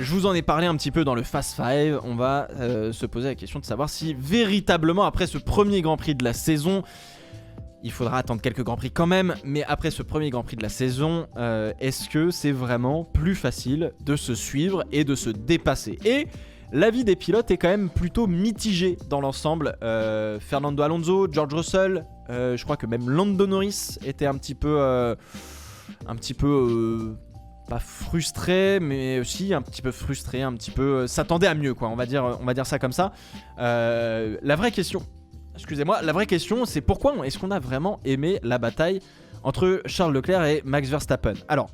je vous en ai parlé un petit peu dans le Fast Five. On va se poser la question de savoir si véritablement après ce premier Grand Prix de la saison, il faudra attendre quelques Grands Prix quand même, mais après ce premier Grand Prix de la saison, est-ce que c'est vraiment plus facile de se suivre et de se dépasser? Et l'avis des pilotes est quand même plutôt mitigé dans l'ensemble. Fernando Alonso, George Russell, je crois que même Lando Norris était un petit peu pas frustré, mais aussi un petit peu frustré, un petit peu s'attendait à mieux, quoi. On va dire ça comme ça. La vraie question, c'est pourquoi est-ce qu'on a vraiment aimé la bataille entre Charles Leclerc et Max Verstappen? Alors,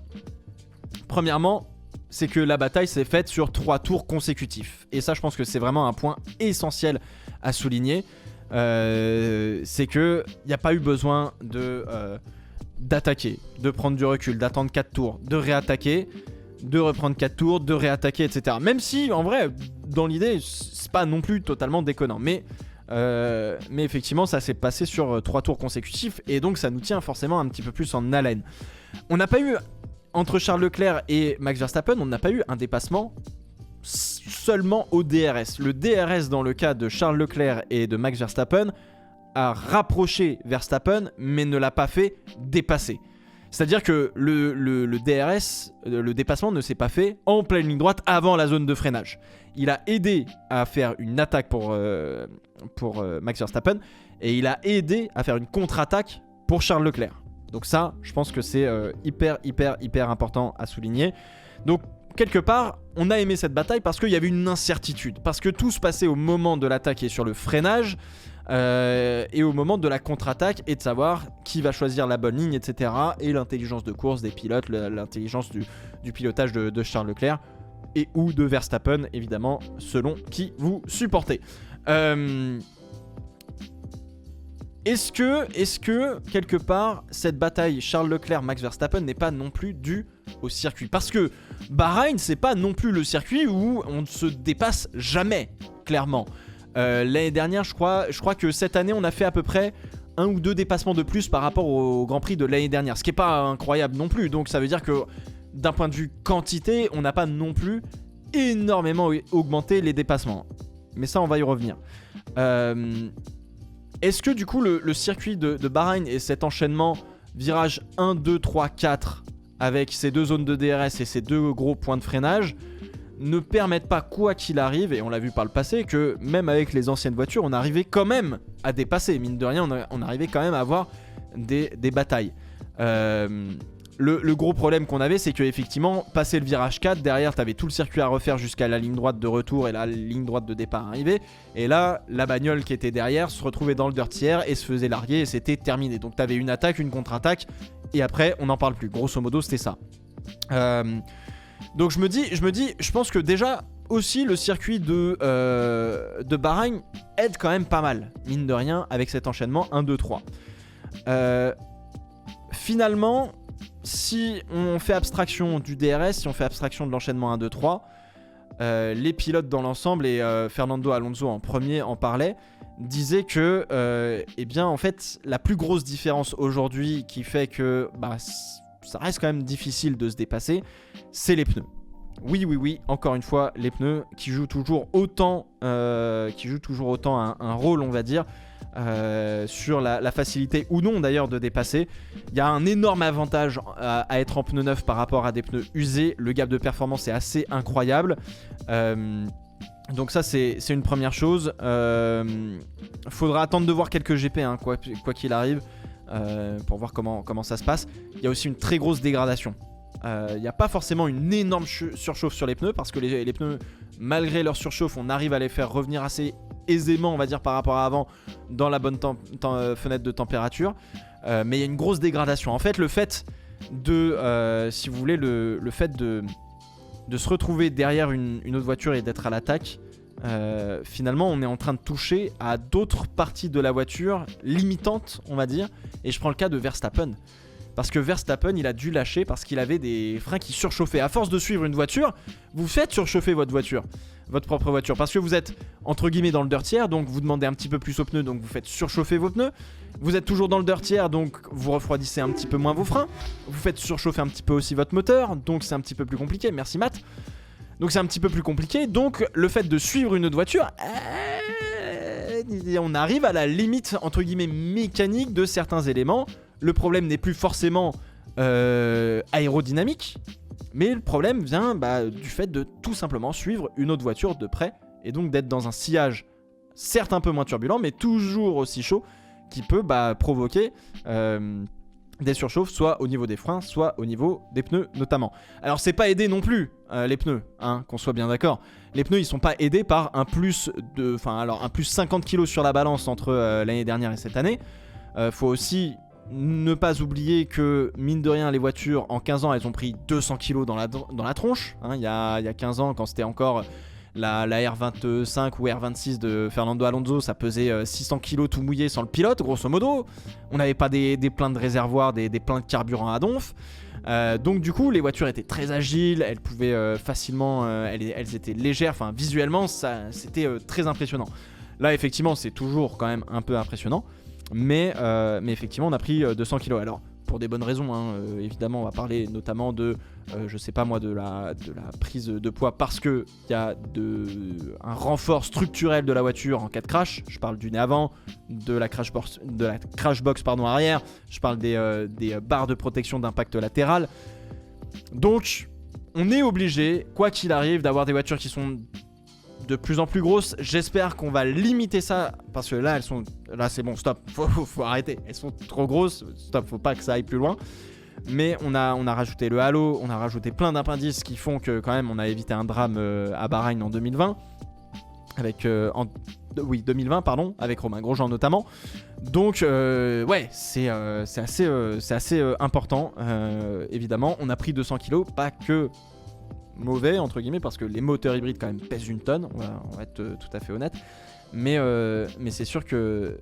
premièrement, c'est que la bataille s'est faite sur 3 tours consécutifs. Et ça, je pense que c'est vraiment un point essentiel à souligner. C'est qu'il n'y a pas eu besoin d'attaquer, de prendre du recul, d'attendre 4 tours, de réattaquer, de reprendre 4 tours, de réattaquer, etc. Même si, en vrai, dans l'idée, c'est pas non plus totalement déconnant. Mais effectivement, ça s'est passé sur 3 tours consécutifs. Et donc, ça nous tient forcément un petit peu plus en haleine. On n'a pas eu... Entre Charles Leclerc et Max Verstappen, on n'a pas eu un dépassement seulement au DRS. Le DRS dans le cas de Charles Leclerc et de Max Verstappen a rapproché Verstappen, mais ne l'a pas fait dépasser. C'est-à-dire que le DRS, le dépassement ne s'est pas fait en pleine ligne droite avant la zone de freinage. Il a aidé à faire une attaque pour Max Verstappen et il a aidé à faire une contre-attaque pour Charles Leclerc. Donc ça, je pense que c'est hyper important à souligner. Donc, quelque part, on a aimé cette bataille parce qu'il y avait une incertitude. Parce que tout se passait au moment de l'attaque et sur le freinage. Et au moment de la contre-attaque et de savoir qui va choisir la bonne ligne, etc. Et l'intelligence de course des pilotes, l'intelligence du pilotage de Charles Leclerc. Et ou de Verstappen, évidemment, selon qui vous supportez. Est-ce que, quelque part, cette bataille Charles Leclerc-Max Verstappen n'est pas non plus due au circuit? Parce que Bahreïn, c'est pas non plus le circuit où on ne se dépasse jamais, clairement. L'année dernière, je crois que cette année, on a fait à peu près 1 ou 2 dépassements de plus par rapport au Grand Prix de l'année dernière. Ce qui n'est pas incroyable non plus. Donc ça veut dire que, d'un point de vue quantité, on n'a pas non plus énormément augmenté les dépassements. Mais ça, on va y revenir. Est-ce que du coup le circuit de Bahreïn et cet enchaînement virage 1, 2, 3, 4 avec ces 2 zones de DRS et ces 2 gros points de freinage ne permettent pas, quoi qu'il arrive, et on l'a vu par le passé, que même avec les anciennes voitures, on arrivait quand même à dépasser. Mine de rien, on arrivait quand même à avoir des batailles. Le gros problème qu'on avait, c'est qu'effectivement, passé le virage 4, derrière, t'avais tout le circuit à refaire jusqu'à la ligne droite de retour et la ligne droite de départ arrivée. Et là, la bagnole qui était derrière se retrouvait dans le dirty air et se faisait larguer et c'était terminé. Donc t'avais une attaque, une contre-attaque, et après, on n'en parle plus. Grosso modo, c'était ça. Donc je pense que déjà, aussi, le circuit de Bahreïn aide quand même pas mal, mine de rien, avec cet enchaînement 1, 2, 3. Finalement... Si on fait abstraction du DRS, si on fait abstraction de l'enchaînement 1, 2, 3, les pilotes dans l'ensemble, et Fernando Alonso en premier en parlait, disaient que, eh bien, en fait, la plus grosse différence aujourd'hui qui fait que ça reste quand même difficile de se dépasser, c'est les pneus. Oui, encore une fois, les pneus qui jouent toujours autant un rôle, on va dire, sur la facilité ou non d'ailleurs de dépasser. Il y a un énorme avantage à être en pneus neufs par rapport à des pneus usés. Le gap de performance est assez incroyable. Donc ça c'est une première chose. Faudra attendre de voir quelques GP, hein, quoi qu'il arrive, pour voir comment ça se passe. Il y a aussi une très grosse dégradation. Il n'y a pas forcément une énorme surchauffe sur les pneus, parce que les pneus, malgré leur surchauffe, on arrive à les faire revenir assez aisément, on va dire, par rapport à avant, dans la bonne fenêtre de température. Mais il y a une grosse dégradation. En fait, le fait de, si vous voulez, le fait de se retrouver derrière une autre voiture et d'être à l'attaque, finalement, on est en train de toucher à d'autres parties de la voiture limitantes, on va dire. Et je prends le cas de Verstappen. Parce que Verstappen, il a dû lâcher parce qu'il avait des freins qui surchauffaient. À force de suivre une voiture, vous faites surchauffer votre propre voiture. Parce que vous êtes, entre guillemets, dans le dirty air, donc vous demandez un petit peu plus aux pneus, donc vous faites surchauffer vos pneus. Vous êtes toujours dans le dirty air, donc vous refroidissez un petit peu moins vos freins. Vous faites surchauffer un petit peu aussi votre moteur, donc c'est un petit peu plus compliqué. Merci Matt. Donc c'est un petit peu plus compliqué. Donc le fait de suivre une autre voiture, on arrive à la limite entre guillemets mécanique de certains éléments. Le problème n'est plus forcément aérodynamique, mais le problème vient du fait de tout simplement suivre une autre voiture de près et donc d'être dans un sillage certes un peu moins turbulent mais toujours aussi chaud qui peut provoquer des surchauffes soit au niveau des freins soit au niveau des pneus notamment. Alors c'est pas aidé non plus les pneus, hein, qu'on soit bien d'accord. Les pneus ils sont pas aidés par un plus 50 kg sur la balance entre l'année dernière et cette année. Faut aussi ne pas oublier que mine de rien les voitures en 15 ans elles ont pris 200 kg dans la tronche, hein. Il y a 15 ans quand c'était encore la R25 ou R26 de Fernando Alonso, ça pesait 600 kg tout mouillé sans le pilote, grosso modo. On n'avait pas des pleins de réservoirs, des pleins de carburant à donf. Donc du coup, les voitures étaient très agiles, elles pouvaient facilement... elles étaient légères, enfin visuellement, c'était très impressionnant. Là, effectivement, c'est toujours quand même un peu impressionnant. Mais effectivement, on a pris 200 kg. Alors, pour des bonnes raisons, hein, évidemment, on va parler notamment de la prise de poids parce qu'il y a un renfort structurel de la voiture en cas de crash. Je parle du nez avant, de la crash box arrière, je parle des barres de protection d'impact latéral. Donc, on est obligé, quoi qu'il arrive, d'avoir des voitures qui sont de plus en plus grosses. J'espère qu'on va limiter ça parce que là c'est bon, stop, faut arrêter, elles sont trop grosses, stop, faut pas que ça aille plus loin. Mais on a rajouté le halo, on a rajouté plein d'appendices qui font que quand même on a évité un drame à Bahreïn en 2020 avec 2020 pardon, avec Romain Grosjean notamment. Donc c'est assez important. Évidemment, on a pris 200 kg, pas que mauvais entre guillemets parce que les moteurs hybrides quand même pèsent une tonne, on va être tout à fait honnête, mais c'est sûr que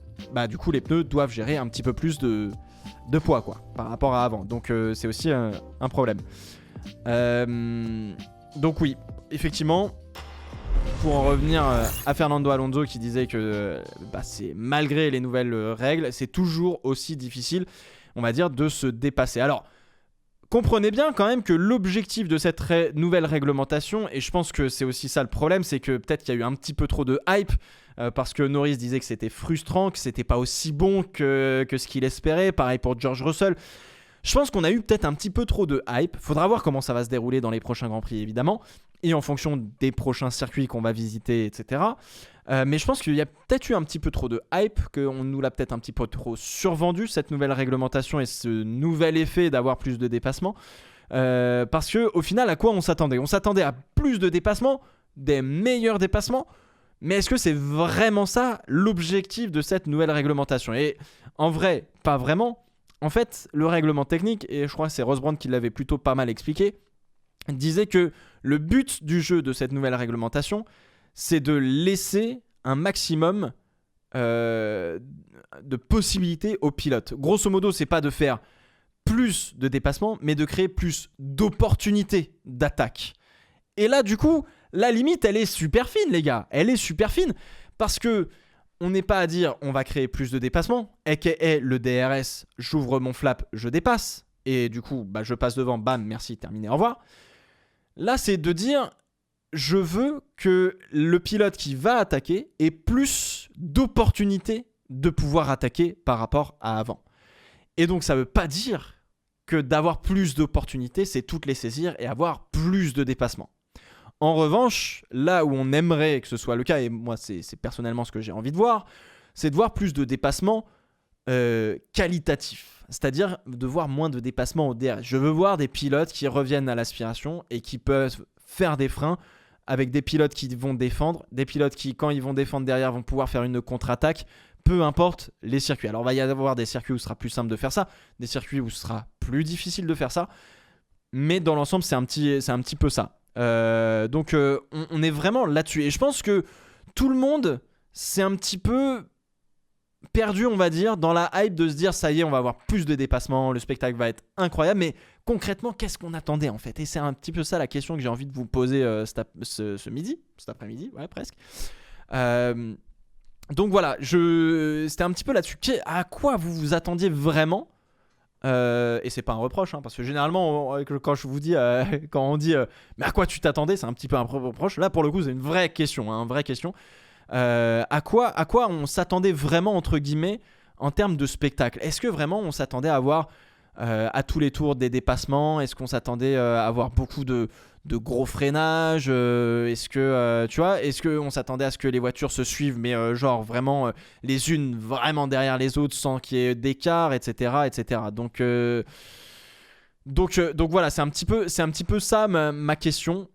du coup les pneus doivent gérer un petit peu plus de poids quoi par rapport à avant, donc c'est aussi un problème. Donc oui, effectivement, pour en revenir à Fernando Alonso qui disait que c'est malgré les nouvelles règles, c'est toujours aussi difficile, on va dire, de se dépasser. Alors comprenez bien quand même que l'objectif de cette nouvelle réglementation, et je pense que c'est aussi ça le problème, c'est que peut-être qu'il y a eu un petit peu trop de hype, parce que Norris disait que c'était frustrant, que c'était pas aussi bon que ce qu'il espérait, pareil pour George Russell. Je pense qu'on a eu peut-être un petit peu trop de hype, faudra voir comment ça va se dérouler dans les prochains Grands Prix évidemment, et en fonction des prochains circuits qu'on va visiter, etc. Mais je pense qu'il y a peut-être eu un petit peu trop de hype, qu'on nous l'a peut-être un petit peu trop survendu cette nouvelle réglementation et ce nouvel effet d'avoir plus de dépassements. Parce que au final, à quoi on s'attendait ? On s'attendait à plus de dépassements, des meilleurs dépassements. Mais est-ce que c'est vraiment ça l'objectif de cette nouvelle réglementation ? Et en vrai, pas vraiment. En fait, le règlement technique, et je crois que c'est Ross Brawn qui l'avait plutôt pas mal expliqué, disait que le but du jeu de cette nouvelle réglementation, c'est de laisser un maximum de possibilités aux pilotes. Grosso modo, c'est pas de faire plus de dépassements, mais de créer plus d'opportunités d'attaque. Et là, du coup, la limite, elle est super fine, les gars. Elle est super fine parce que on n'est pas à dire on va créer plus de dépassements, aka le DRS, j'ouvre mon flap, je dépasse, et du coup, je passe devant, bam, merci, terminé, au revoir. Là, c'est de dire je veux que le pilote qui va attaquer ait plus d'opportunités de pouvoir attaquer par rapport à avant. Et donc ça ne veut pas dire que d'avoir plus d'opportunités, c'est toutes les saisir et avoir plus de dépassements. En revanche, là où on aimerait que ce soit le cas, et moi c'est personnellement ce que j'ai envie de voir, c'est de voir plus de dépassements qualitatifs. C'est-à-dire de voir moins de dépassements au DRS. Je veux voir des pilotes qui reviennent à l'aspiration et qui peuvent faire des freins avec des pilotes qui vont défendre, des pilotes qui, quand ils vont défendre derrière, vont pouvoir faire une contre-attaque, peu importe les circuits. Alors, il va y avoir des circuits où ce sera plus simple de faire ça, des circuits où ce sera plus difficile de faire ça, mais dans l'ensemble, c'est un petit peu ça. Donc, on est vraiment là-dessus. Et je pense que tout le monde, c'est un petit peu perdu, on va dire, dans la hype de se dire ça y est, on va avoir plus de dépassements, le spectacle va être incroyable, mais concrètement, qu'est-ce qu'on attendait en fait ? Et c'est un petit peu ça la question que j'ai envie de vous poser cet après-midi, ouais, presque. Donc voilà, c'était un petit peu là-dessus. À quoi vous vous attendiez vraiment et c'est pas un reproche, hein, parce que généralement, quand je vous dis, quand on dit mais à quoi tu t'attendais, c'est un petit peu un reproche. Là, pour le coup, c'est une vraie question, hein, une vraie question. À quoi on s'attendait vraiment, entre guillemets, en termes de spectacle? Est-ce que vraiment on s'attendait à avoir à tous les tours des dépassements? Est-ce qu'on s'attendait à avoir beaucoup de gros freinages? Est-ce que tu vois, est-ce qu'on s'attendait à ce que les voitures se suivent, mais genre vraiment les unes vraiment derrière les autres sans qu'il y ait d'écart, etc., etc. Donc voilà, c'est un petit peu ça ma question.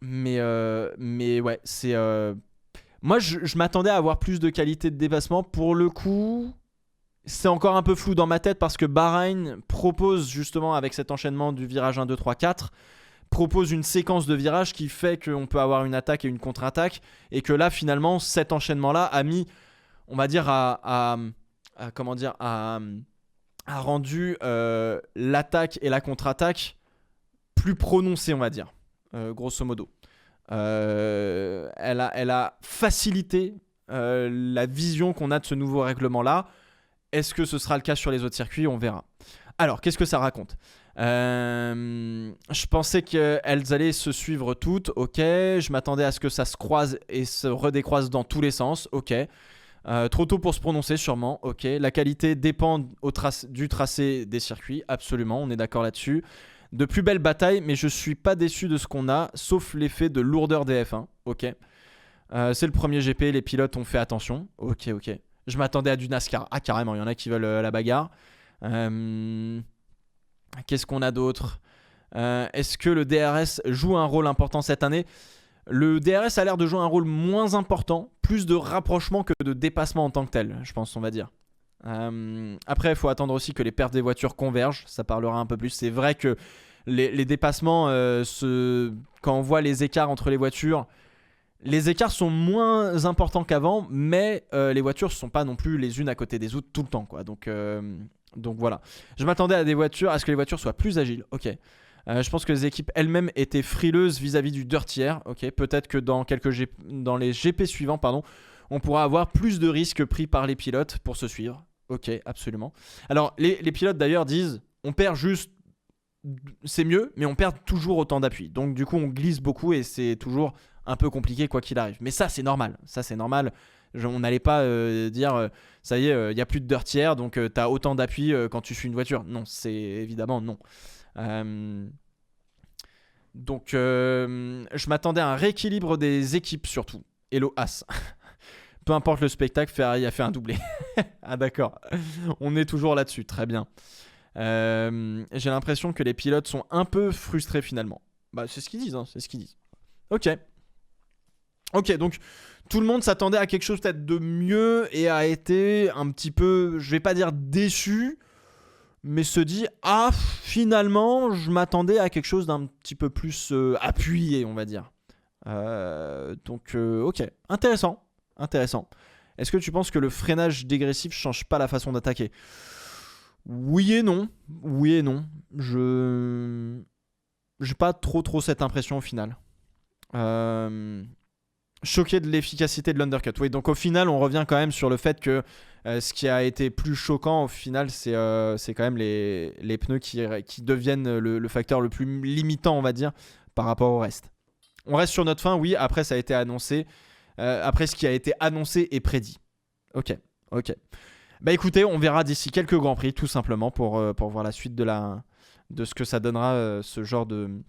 Mais ouais, c'est moi je m'attendais à avoir plus de qualité de dépassement. Pour le coup, c'est encore un peu flou dans ma tête parce que Bahreïn propose justement, avec cet enchaînement du virage 1, 2, 3, 4, propose une séquence de virages qui fait qu'on peut avoir une attaque et une contre-attaque, et que là finalement cet enchaînement-là a mis, on va dire, a rendu l'attaque et la contre-attaque plus prononcées, on va dire, grosso modo. Elle a facilité la vision qu'on a de ce nouveau règlement-là. Est-ce que ce sera le cas sur les autres circuits? On verra. Alors, qu'est-ce que ça raconte? Je pensais qu'elles allaient se suivre toutes, ok. Je m'attendais à ce que ça se croise et se redécroise dans tous les sens, ok. Trop tôt pour se prononcer, sûrement, ok. La qualité dépend du tracé des circuits, absolument, on est d'accord là-dessus. De plus belles batailles, mais je suis pas déçu de ce qu'on a, sauf l'effet de lourdeur des F1, ok. C'est le premier GP, les pilotes ont fait attention, ok. Je m'attendais à du NASCAR. Ah, carrément, il y en a qui veulent la bagarre. Qu'est-ce qu'on a d'autre? Est-ce que le DRS joue un rôle important cette année? Le DRS a l'air de jouer un rôle moins important, plus de rapprochement que de dépassement en tant que tel, je pense, on va dire. Après, il faut attendre aussi que les pertes des voitures convergent, ça parlera un peu plus. C'est vrai que les dépassements, quand on voit les écarts entre les voitures, les écarts sont moins importants qu'avant, mais les voitures ne sont pas non plus les unes à côté des autres tout le temps, quoi. Donc voilà. Je m'attendais à ce que les voitures soient plus agiles. Ok. Je pense que les équipes elles-mêmes étaient frileuses vis-à-vis du Dirty Air. Ok. Peut-être que dans les GP suivants, pardon, on pourra avoir plus de risques pris par les pilotes pour se suivre. Ok, absolument. Alors les pilotes d'ailleurs disent, on perd juste, c'est mieux, mais on perd toujours autant d'appui. Donc du coup, on glisse beaucoup et c'est toujours un peu compliqué quoi qu'il arrive. Mais ça, c'est normal. On n'allait pas dire ça y est, il n'y a plus de Dirty Air, donc tu as autant d'appui quand tu suis une voiture. Non, c'est évidemment non. Donc je m'attendais à un rééquilibre des équipes surtout. Hello As. Peu importe le spectacle, Ferrari a fait un doublé. Ah d'accord, on est toujours là-dessus, très bien. J'ai l'impression que les pilotes sont un peu frustrés finalement. Bah c'est ce qu'ils disent, hein, c'est ce qu'ils disent. Ok, donc tout le monde s'attendait à quelque chose peut-être de mieux et a été un petit peu, je vais pas dire déçu, mais se dit, ah finalement je m'attendais à quelque chose d'un petit peu plus appuyé, on va dire. Donc ok, intéressant. Est-ce que tu penses que le freinage dégressif change pas la façon d'attaquer? Oui et non. J'ai pas trop cette impression au final. Choqué de l'efficacité de l'undercut. Oui, donc au final, on revient quand même sur le fait que ce qui a été plus choquant au final, c'est quand même les pneus qui deviennent le facteur le plus limitant, on va dire, par rapport au reste. On reste sur notre fin, oui. Après, ça a été annoncé. Après, ce qui a été annoncé et prédit. Ok. Bah écoutez, on verra d'ici quelques Grands Prix, tout simplement, pour voir la suite de ce que ça donnera, ce genre de...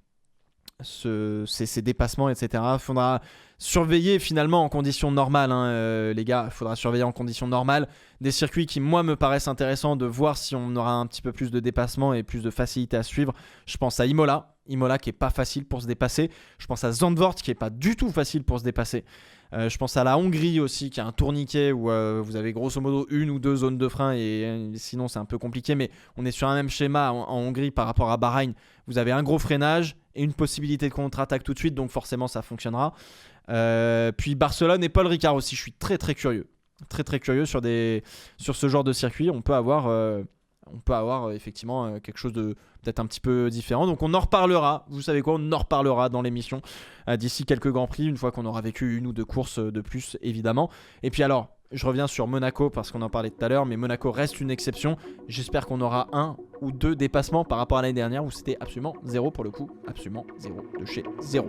ces dépassements, etc. Faudra surveiller finalement en conditions normales, hein, les gars. Faudra surveiller en conditions normales des circuits qui, moi, me paraissent intéressants, de voir si on aura un petit peu plus de dépassement et plus de facilité à suivre. Je pense à Imola qui est pas facile pour se dépasser. Je pense à Zandvoort qui est pas du tout facile pour se dépasser. Je pense à la Hongrie aussi, qui a un tourniquet où vous avez grosso modo une ou deux zones de frein et sinon c'est un peu compliqué, mais on est sur un même schéma en Hongrie par rapport à Bahreïn. Vous avez un gros freinage et une possibilité de contre-attaque tout de suite, donc forcément ça fonctionnera. Puis Barcelone et Paul Ricard aussi, je suis très curieux. Très curieux sur ce genre de circuit. On peut avoir effectivement quelque chose de peut-être un petit peu différent. Donc on en reparlera, vous savez quoi, on en reparlera dans l'émission d'ici quelques Grands Prix, une fois qu'on aura vécu une ou deux courses de plus évidemment. Et puis alors, Je reviens sur Monaco parce qu'on en parlait tout à l'heure, mais Monaco reste une exception. J'espère qu'on aura 1 ou 2 dépassements par rapport à l'année dernière où c'était absolument zéro pour le coup. Absolument zéro de chez zéro.